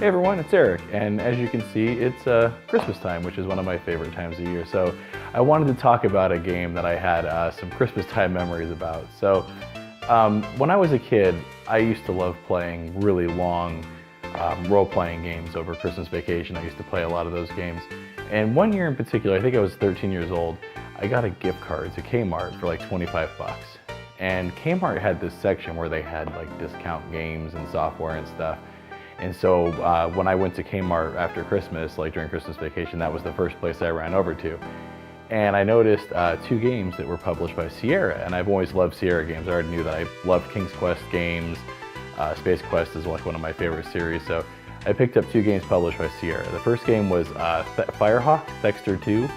Hey everyone, it's Erik, and as you can see, it's Christmas time, which is one of my favorite times of year. So I wanted to talk about a game that I had some Christmas time memories about. So when I was a kid, I used to love playing really long role-playing games over Christmas vacation. I used to play a lot of those games. And one year in particular, I think I was 13 years old, I got a gift card to Kmart for like 25 bucks. And Kmart had this section where they had like discount games and software and stuff. And so when I went to Kmart after Christmas, like during Christmas vacation, that was the first place I ran over to. And I noticed two games that were published by Sierra, and I've always loved Sierra games. I already knew that I loved King's Quest games. Space Quest is like one of my favorite series, so I picked up two games published by Sierra. The first game was Firehawk, Thexter 2,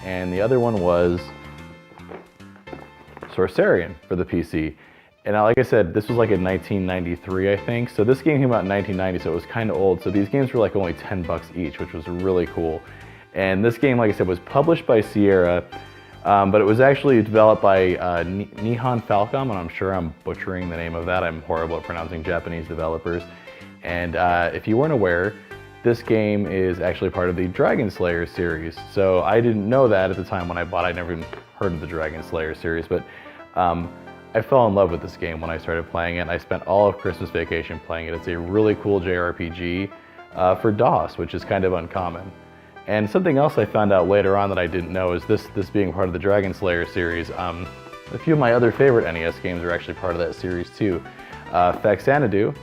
and the other one was Sorcerian for the PC. And like I said, this was like in 1993, I think. So this game came out in 1990, so it was kind of old. So these games were like only 10 bucks each, which was really cool. And this game, like I said, was published by Sierra, but it was actually developed by Nihon Falcom, and I'm sure I'm butchering the name of that. I'm horrible at pronouncing Japanese developers. And if you weren't aware, this game is actually part of the Dragon Slayer series. So I didn't know that at the time when I bought it. I'd never even heard of the Dragon Slayer series, but I fell in love with this game when I started playing it. I spent all of Christmas vacation playing it. It's a really cool JRPG for DOS, which is kind of uncommon. And something else I found out later on that I didn't know is this being part of the Dragon Slayer series. A few of my other favorite NES games are actually part of that series too. Faxanadu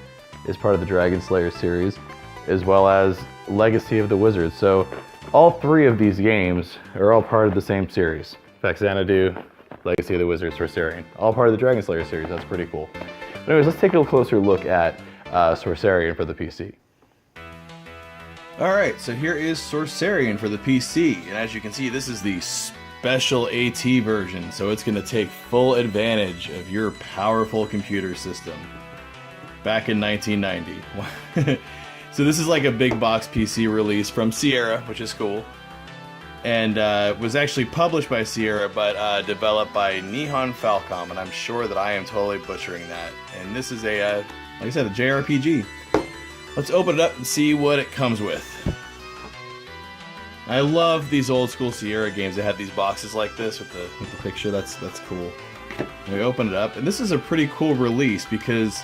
is part of the Dragon Slayer series, as well as Legacy of the Wizard. So all three of these games are all part of the same series. Faxanadu, Legacy of the Wizard, Sorcerian, all part of the Dragon Slayer series. That's pretty cool. But anyways, let's take a closer look at Sorcerian for the PC. Alright, so here is Sorcerian for the PC, and as you can see, this is the special AT version, so it's going to take full advantage of your powerful computer system. Back in 1990. So this is like a big box PC release from Sierra, which is cool. And was actually published by Sierra, but developed by Nihon Falcom, and I'm sure that I am totally butchering that. And this is a, like I said, a JRPG. Let's open it up and see what it comes with. I love these old school Sierra games that have these boxes like this with the picture. That's cool. And we open it up, and this is a pretty cool release because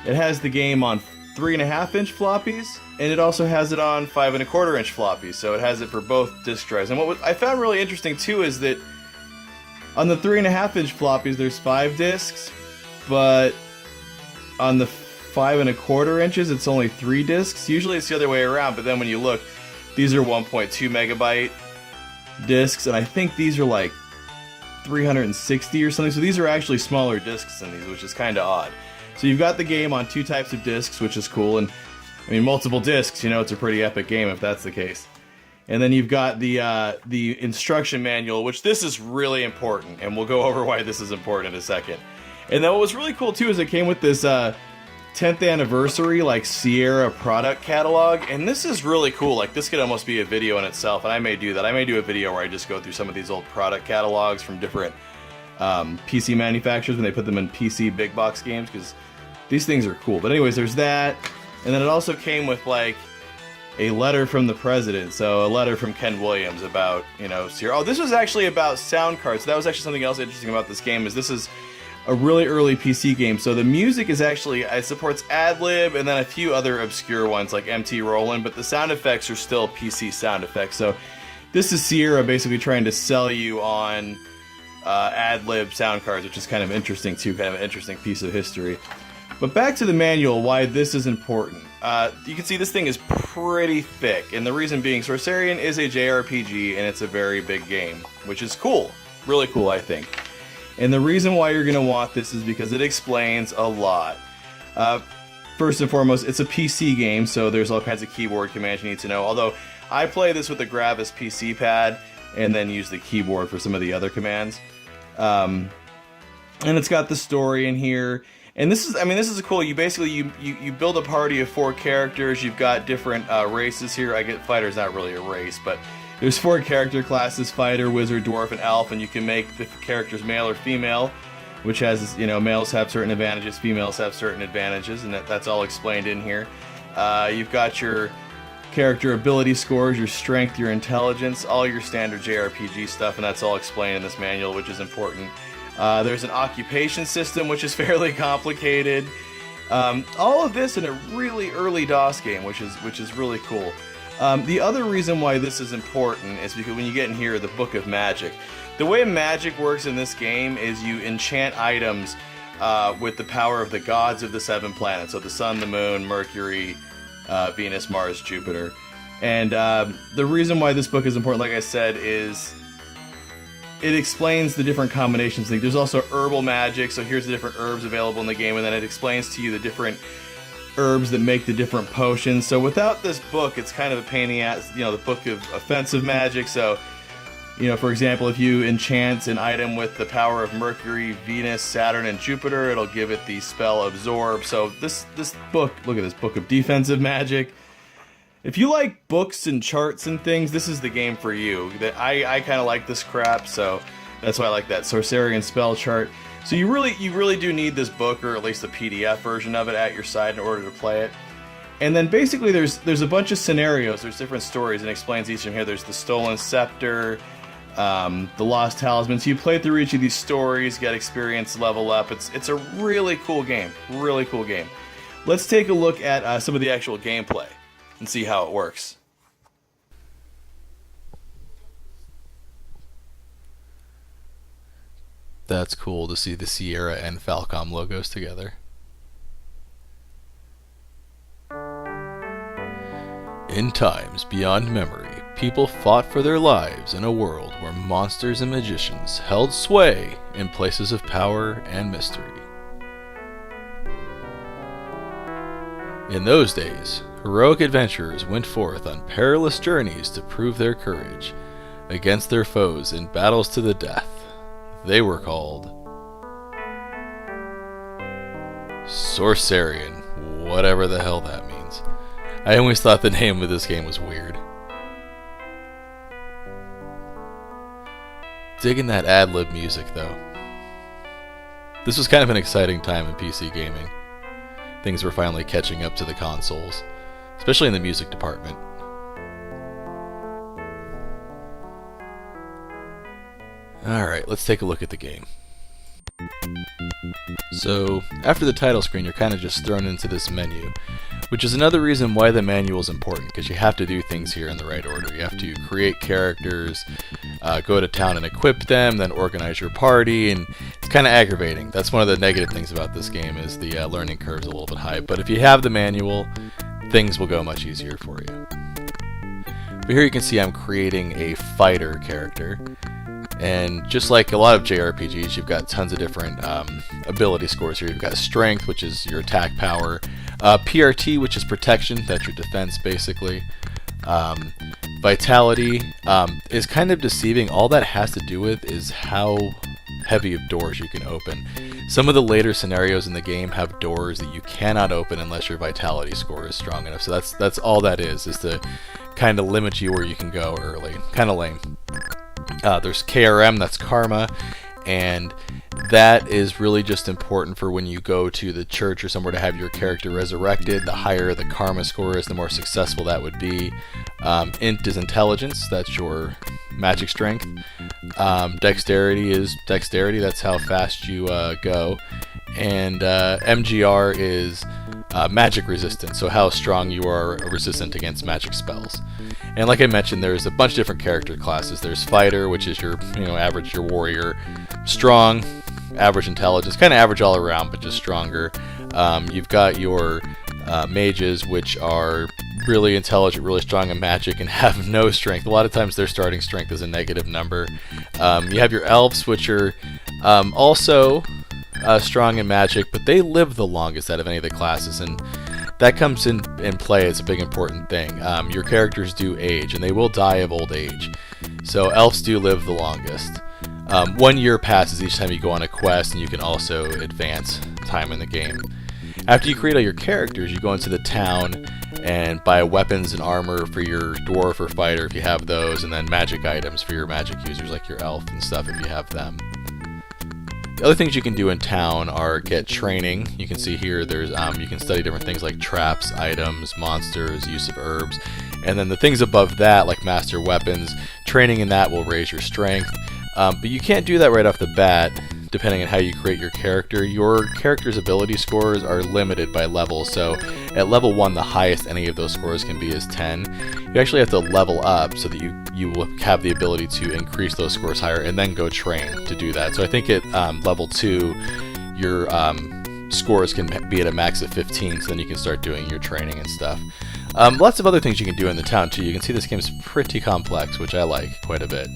it has the game on 3.5-inch floppies, and it also has it on 5.25-inch floppies, so it has it for both disk drives. And what I found really interesting too is that on the 3.5-inch floppies there's 5 discs, but on the 5.25 inches it's only 3 discs. Usually it's the other way around, but then when you look, these are 1.2 megabyte discs, and I think these are like 360 or something, so these are actually smaller discs than these, which is kind of odd. So you've got the game on 2 types of discs, which is cool, and I mean multiple discs, you know, it's a pretty epic game if that's the case. And then you've got the instruction manual, which this is really important, and we'll go over why this is important in a second. And then what was really cool too is it came with this 10th anniversary like Sierra product catalog, and this is really cool. Like this could almost be a video in itself, and I may do that. I may do a video where I just go through some of these old product catalogs from different PC manufacturers when they put them in PC big box games, because these things are cool. But anyways, there's that, and then it also came with like a letter from the president, so a letter from Ken Williams about, you know, Sierra. Oh, this was actually about sound cards. So that was actually something else interesting about this game, is this is a really early PC game, so the music is actually, it supports ad-lib and then a few other obscure ones like MT Roland, but the sound effects are still PC sound effects. So this is Sierra basically trying to sell you on ad-lib sound cards, which is kind of interesting too, kind of an interesting piece of history. But back to the manual, why this is important. You can see this thing is pretty thick, and the reason being Sorcerian is a JRPG and it's a very big game, which is cool, really cool I think. And the reason why you're going to want this is because it explains a lot. First and foremost, it's a PC game, so there's all kinds of keyboard commands you need to know. Although, I play this with the Gravis PC pad, and then use the keyboard for some of the other commands. And it's got the story in here. And this is, I mean, this is cool. You basically, you build a party of 4 characters. You've got different races here. I get fighter's not really a race, but there's 4 character classes: fighter, wizard, dwarf, and elf, and you can make the characters male or female, which has, you know, males have certain advantages, females have certain advantages, and that's all explained in here. You've got your character ability scores, your strength, your intelligence, all your standard JRPG stuff, and that's all explained in this manual, which is important. There's an occupation system, which is fairly complicated. All of this in a really early DOS game, which is really cool. The other reason why this is important is because when you get in here, the Book of Magic. The way magic works in this game is you enchant items with the power of the gods of the 7 planets, so the Sun, the Moon, Mercury, Venus, Mars, Jupiter. And the reason why this book is important, like I said, is it explains the different combinations. There's also herbal magic, so here's the different herbs available in the game, and then it explains to you the different herbs that make the different potions. So without this book, it's kind of a pain in the ass, the Book of Offensive Magic. So, for example, if you enchant an item with the power of Mercury, Venus, Saturn, and Jupiter, it'll give it the spell Absorb. So this book, look at this, Book of Defensive Magic. If you like books and charts and things, this is the game for you. I kind of like this crap, so that's why I like that Sorcerian spell chart. So you really do need this book, or at least the PDF version of it, at your side in order to play it. And then basically there's a bunch of scenarios, there's different stories, and it explains each of them here. There's the Stolen Scepter, the Lost Talisman. So you play through each of these stories, get experience, level up. It's a really cool game, really cool game. Let's take a look at some of the actual gameplay and see how it works. That's cool to see the Sierra and Falcom logos together. In times beyond memory, people fought for their lives in a world where monsters and magicians held sway in places of power and mystery. In those days, heroic adventurers went forth on perilous journeys to prove their courage against their foes in battles to the death. They were called Sorcerian, whatever the hell that means. I always thought the name of this game was weird. Digging that ad-lib music though. This was kind of an exciting time in PC gaming. Things were finally catching up to the consoles, especially in the music department. Alright, let's take a look at the game. So, after the title screen, you're kind of just thrown into this menu, which is another reason why the manual is important, because you have to do things here in the right order. You have to create characters, go to town and equip them, then organize your party, and it's kind of aggravating. That's one of the negative things about this game, is the learning curve is a little bit high, but if you have the manual, things will go much easier for you. But here you can see I'm creating a fighter character. And just like a lot of JRPGs, you've got tons of different ability scores here. You've got strength, which is your attack power, PRT, which is protection, that's your defense basically. Vitality is kind of deceiving. All that has to do with is how heavy of doors you can open. Some of the later scenarios in the game have doors that you cannot open unless your vitality score is strong enough. So that's all that is to kind of limit you where you can go early. Kind of lame. There's KRM, that's karma, and that is really just important for when you go to the church or somewhere to have your character resurrected. The higher the karma score is, the more successful that would be. Int is intelligence, that's your magic strength. Dexterity is dexterity, that's how fast you go. And MGR is magic resistance, so how strong you are resistant against magic spells. And like I mentioned, there's a bunch of different character classes. There's fighter, which is your average, your warrior. Strong, average intelligence, kind of average all around, but just stronger. You've got your mages, which are really intelligent, really strong in magic, and have no strength. A lot of times their starting strength is a negative number. You have your elves, which are also strong in magic, but they live the longest out of any of the classes, and that comes in play as a big important thing. Your characters do age, and they will die of old age. So elves do live the longest. 1 year passes each time you go on a quest, and you can also advance time in the game. After you create all your characters, you go into the town and buy weapons and armor for your dwarf or fighter if you have those, and then magic items for your magic users like your elf and stuff if you have them. Other things you can do in town are get training. You can see here there's you can study different things like traps, items, monsters, use of herbs, and then the things above that like master weapons. Training in that will raise your strength, but you can't do that right off the bat. Depending on how you create your character, your character's ability scores are limited by level. So at level 1, the highest any of those scores can be is 10. You actually have to level up so that you will have the ability to increase those scores higher and then go train to do that. So I think at level 2, your scores can be at a max of 15, so then you can start doing your training and stuff. Lots of other things you can do in the town too. You can see this game is pretty complex, which I like quite a bit.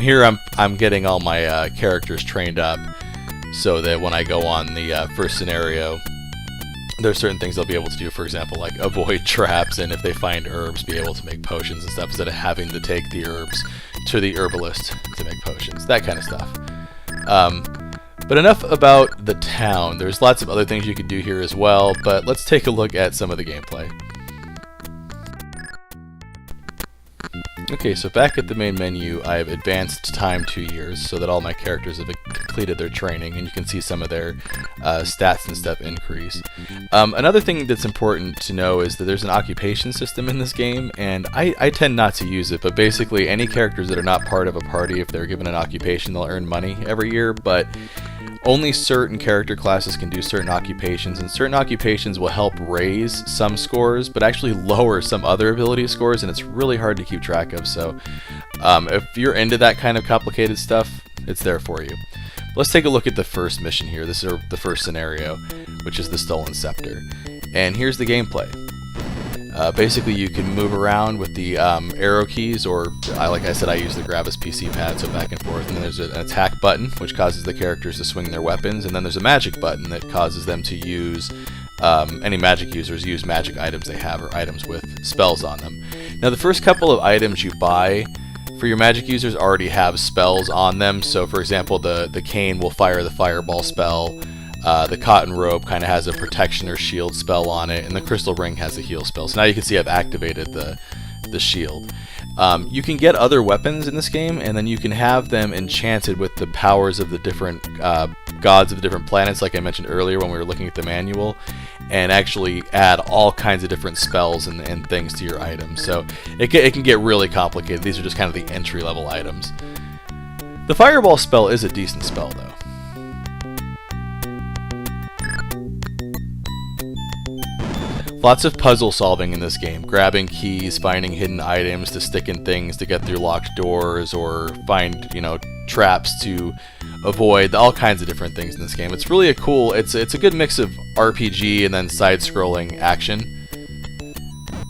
Here I'm getting all my characters trained up so that when I go on the first scenario, there's certain things they'll be able to do. For example, like avoid traps, and if they find herbs, be able to make potions and stuff instead of having to take the herbs to the herbalist to make potions. That kind of stuff. But enough about the town. There's lots of other things you can do here as well, but let's take a look at some of the gameplay. Okay, so back at the main menu, I've advanced time 2 years so that all my characters have completed their training, and you can see some of their stats and stuff increase. Another thing that's important to know is that there's an occupation system in this game, and I tend not to use it, but basically any characters that are not part of a party, if they're given an occupation, they'll earn money every year, but only certain character classes can do certain occupations, and certain occupations will help raise some scores, but actually lower some other ability scores, and it's really hard to keep track of. So if you're into that kind of complicated stuff, it's there for you. Let's take a look at the first mission here. This is the first scenario, which is the Stolen Scepter. And here's the gameplay. Basically, you can move around with the arrow keys, or like I said, I use the grab as PC pad, so back and forth. And then there's an attack button, which causes the characters to swing their weapons. And then there's a magic button that causes them to use, any magic users use magic items they have, or items with spells on them. Now, the first couple of items you buy for your magic users already have spells on them. So, for example, the cane will fire the fireball spell. The cotton robe kind of has a protection or shield spell on it, and the crystal ring has a heal spell. So now you can see I've activated the shield. You can get other weapons in this game, and then you can have them enchanted with the powers of the different gods of the different planets, like I mentioned earlier when we were looking at the manual, and actually add all kinds of different spells and things to your items. So it can get really complicated. These are just kind of the entry-level items. The fireball spell is a decent spell, though. Lots of puzzle solving in this game, grabbing keys, finding hidden items to stick in things to get through locked doors, or find, traps to avoid, all kinds of different things in this game. It's really it's a good mix of RPG and then side-scrolling action.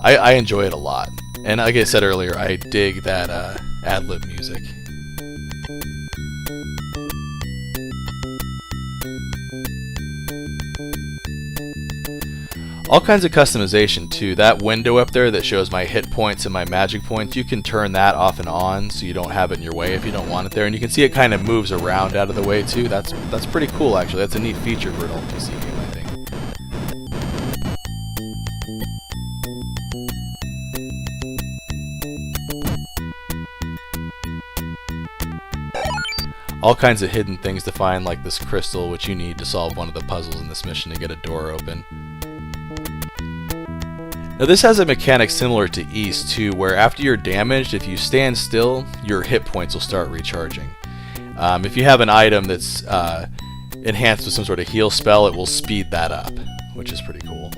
I enjoy it a lot. And like I said earlier, I dig that ad-lib music. All kinds of customization too. That window up there that shows my hit points and my magic points, you can turn that off and on so you don't have it in your way if you don't want it there. And you can see it kind of moves around out of the way too. That's pretty cool actually. That's a neat feature for an old PC game, I think. All kinds of hidden things to find, like this crystal, which you need to solve one of the puzzles in this mission to get a door open. Now this has a mechanic similar to East too, where after you're damaged, if you stand still, your hit points will start recharging. If you have an item that's enhanced with some sort of heal spell, it will speed that up, which is pretty cool.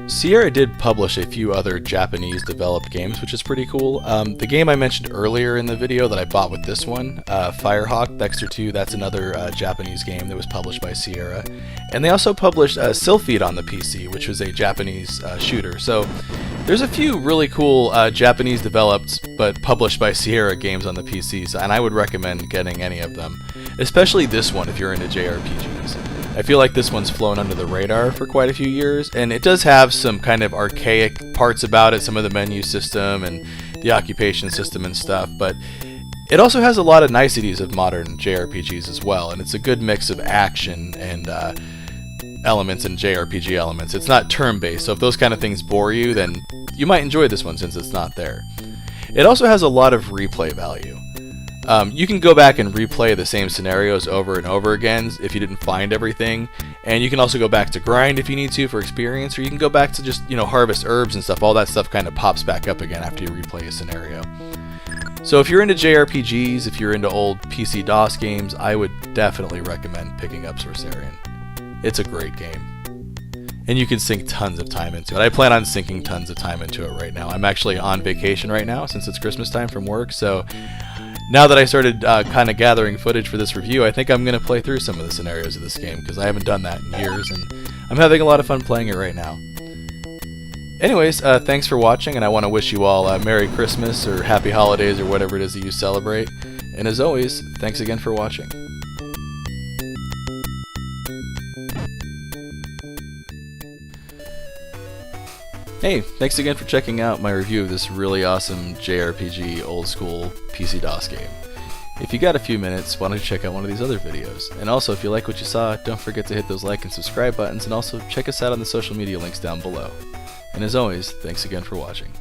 Sierra did publish a few other Japanese developed games, which is pretty cool. The game I mentioned earlier in the video that I bought with this one, Firehawk Dexter 2, that's another Japanese game that was published by Sierra. And they also published Sylphid on the PC, which was a Japanese shooter. So there's a few really cool Japanese developed but published by Sierra games on the PCs, and I would recommend getting any of them. Especially this one if you're into JRPGs. I feel like this one's flown under the radar for quite a few years, and it does have some kind of archaic parts about it, some of the menu system and the occupation system and stuff, but it also has a lot of niceties of modern JRPGs as well, and it's a good mix of action and elements and JRPG elements. It's not turn-based, so if those kind of things bore you, then you might enjoy this one since it's not there. It also has a lot of replay value. You can go back and replay the same scenarios over and over again if you didn't find everything, and you can also go back to grind if you need to for experience, or you can go back to just, harvest herbs and stuff. All that stuff kind of pops back up again after you replay a scenario. So if you're into JRPGs, if you're into old PC DOS games, I would definitely recommend picking up Sorcerian. It's a great game. And you can sink tons of time into it. I plan on sinking tons of time into it right now. I'm actually on vacation right now since it's Christmas time from work, so now that I started kind of gathering footage for this review, I think I'm going to play through some of the scenarios of this game, because I haven't done that in years, and I'm having a lot of fun playing it right now. Anyways, thanks for watching, and I want to wish you all a Merry Christmas, or Happy Holidays, or whatever it is that you celebrate. And as always, thanks again for watching. Hey, thanks again for checking out my review of this really awesome JRPG old school PC DOS game. If you got a few minutes, why don't you check out one of these other videos? And also, if you like what you saw, don't forget to hit those like and subscribe buttons, and also check us out on the social media links down below. And as always, thanks again for watching.